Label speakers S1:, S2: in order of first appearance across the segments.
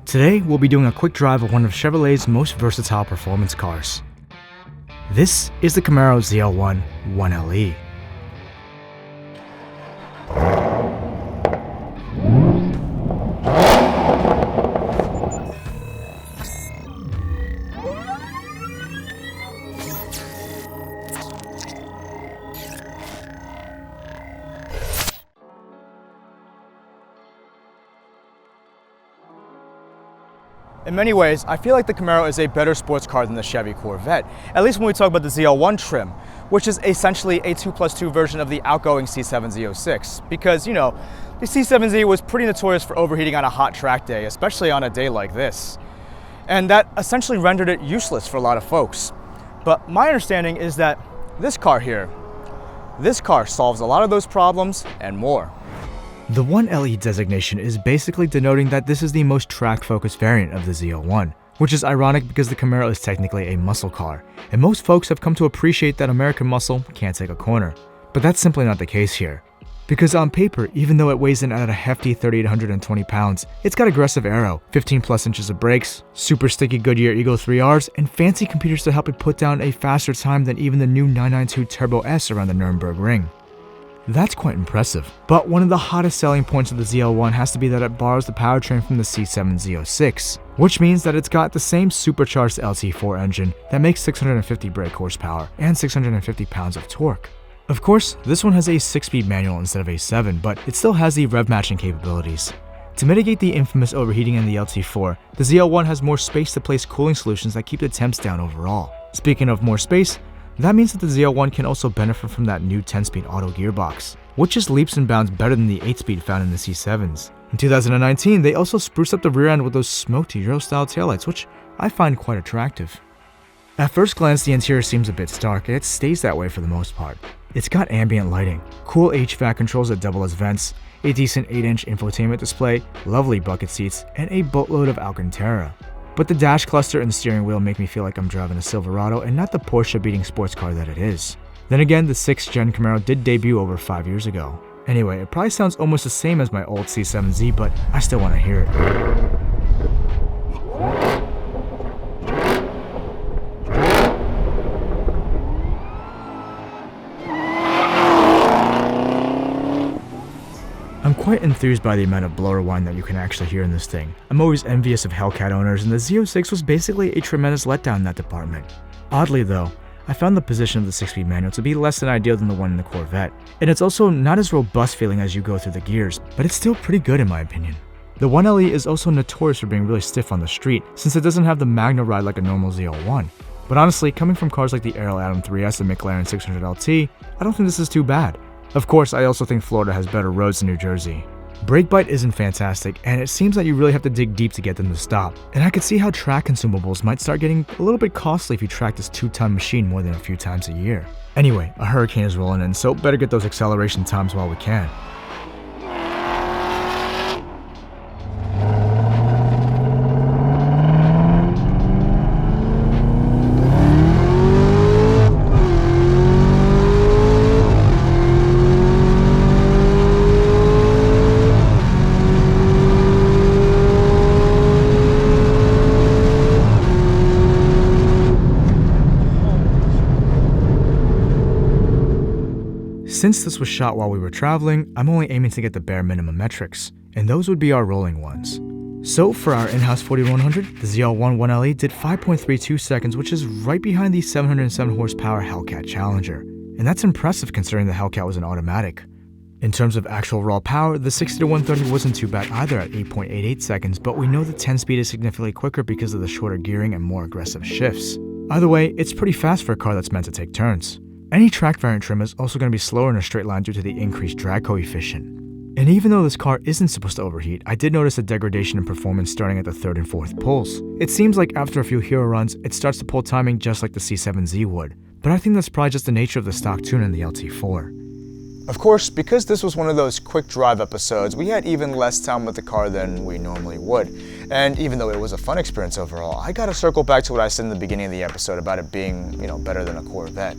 S1: Today, we'll be doing a quick drive of one of Chevrolet's most versatile performance cars. This is the Camaro ZL1 1LE. In many ways, I feel like the Camaro is a better sports car than the Chevy Corvette, at least when we talk about the ZL1 trim, which is essentially a 2+2 version of the outgoing C7 Z06. Because, you know, the C7Z was pretty notorious for overheating on a hot track day, especially on a day like this. And that essentially rendered it useless for a lot of folks. But my understanding is that this car solves a lot of those problems and more. The 1LE designation is basically denoting that this is the most track-focused variant of the ZL1, which is ironic because the Camaro is technically a muscle car, and most folks have come to appreciate that American muscle can't take a corner. But that's simply not the case here. Because on paper, even though it weighs in at a hefty 3,820 pounds, it's got aggressive aero, 15+ inches of brakes, super sticky Goodyear Eagle 3Rs, and fancy computers to help it put down a faster time than even the new 992 Turbo S around the Nürburgring Ring. That's quite impressive, but one of the hottest selling points of the ZL1 has to be that it borrows the powertrain from the C7 Z06, which means that it's got the same supercharged LT4 engine that makes 650 brake horsepower and 650 pounds of torque. Of course, this one has a 6-speed manual instead of a 7, but it still has the rev matching capabilities. To mitigate the infamous overheating in the LT4, the ZL1 has more space to place cooling solutions that keep the temps down overall. Speaking of more space, that means that the ZL1 can also benefit from that new 10-speed auto gearbox, which is leaps and bounds better than the 8-speed found in the C7s. In 2019, they also spruced up the rear end with those smoked Euro-style taillights, which I find quite attractive. At first glance, the interior seems a bit stark, and it stays that way for the most part. It's got ambient lighting, cool HVAC controls that double as vents, a decent 8-inch infotainment display, lovely bucket seats, and a boatload of Alcantara. But the dash cluster and the steering wheel make me feel like I'm driving a Silverado and not the Porsche-beating sports car that it is. Then again, the 6th gen Camaro did debut over 5 years ago. Anyway, it probably sounds almost the same as my old C7Z, but I still want to hear it. I'm quite enthused by the amount of blower whine that you can actually hear in this thing. I'm always envious of Hellcat owners, and the Z06 was basically a tremendous letdown in that department. Oddly though, I found the position of the 6-speed manual to be less than ideal than the one in the Corvette, and it's also not as robust feeling as you go through the gears, but it's still pretty good in my opinion. The 1LE is also notorious for being really stiff on the street, since it doesn't have the Magna ride like a normal ZL1. But honestly, coming from cars like the Aero Atom 3S and McLaren 600 LT, I don't think this is too bad. Of course, I also think Florida has better roads than New Jersey. Brake bite isn't fantastic, and it seems that you really have to dig deep to get them to stop. And I could see how track consumables might start getting a little bit costly if you track this 2-ton machine more than a few times a year. Anyway, a hurricane is rolling in, so better get those acceleration times while we can. Since this was shot while we were traveling, I'm only aiming to get the bare minimum metrics, and those would be our rolling ones. So for our in-house 4100, the ZL1 1LE did 5.32 seconds, which is right behind the 707 horsepower Hellcat Challenger, and that's impressive considering the Hellcat was an automatic. In terms of actual raw power, the 60-130 wasn't too bad either at 8.88 seconds, but we know the 10-speed is significantly quicker because of the shorter gearing and more aggressive shifts. Either way, it's pretty fast for a car that's meant to take turns. Any track variant trim is also going to be slower in a straight line due to the increased drag coefficient. And even though this car isn't supposed to overheat, I did notice a degradation in performance starting at the 3rd and 4th pulls. It seems like after a few hero runs, it starts to pull timing just like the C7Z would, but I think that's probably just the nature of the stock tune in the LT4. Of course, because this was one of those quick drive episodes, we had even less time with the car than we normally would. And even though it was a fun experience overall, I gotta circle back to what I said in the beginning of the episode about it being, better than a Corvette.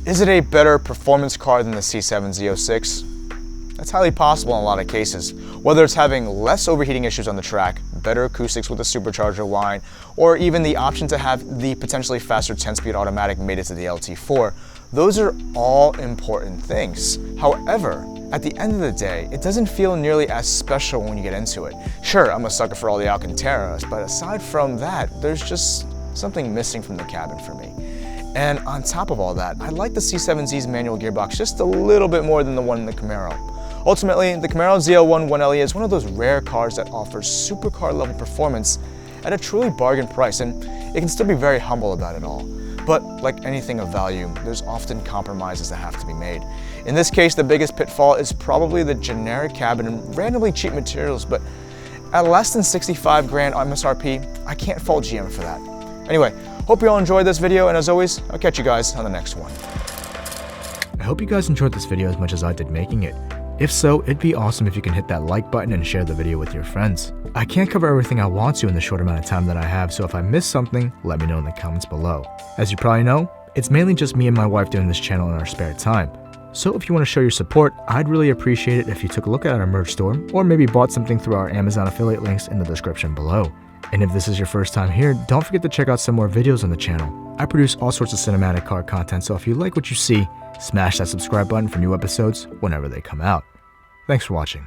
S1: Is it a better performance car than the C7 Z06? That's highly possible in a lot of cases, whether it's having less overheating issues on the track, better acoustics with the supercharger line, or even the option to have the potentially faster 10-speed automatic made it to the LT4. Those are all important things. However, at the end of the day, it doesn't feel nearly as special when you get into it. Sure, I'm a sucker for all the Alcantaras, but aside from that, there's just something missing from the cabin for me. And on top of all that, I like the C7Z's manual gearbox just a little bit more than the one in the Camaro. Ultimately, the Camaro ZL1 1LE is one of those rare cars that offers supercar level performance at a truly bargain price, and it can still be very humble about it all. But like anything of value, there's often compromises that have to be made. In this case, the biggest pitfall is probably the generic cabin and randomly cheap materials, but at less than 65 grand MSRP, I can't fault GM for that. Anyway, hope you all enjoyed this video, and as always, I'll catch you guys on the next one. I hope you guys enjoyed this video as much as I did making it. If so, it'd be awesome if you can hit that like button and share the video with your friends. I can't cover everything I want to in the short amount of time that I have, so if I missed something, let me know in the comments below. As you probably know, it's mainly just me and my wife doing this channel in our spare time. So if you want to show your support, I'd really appreciate it if you took a look at our merch store, or maybe bought something through our Amazon affiliate links in the description below. And if this is your first time here, don't forget to check out some more videos on the channel. I produce all sorts of cinematic car content, so if you like what you see, smash that subscribe button for new episodes whenever they come out. Thanks for watching.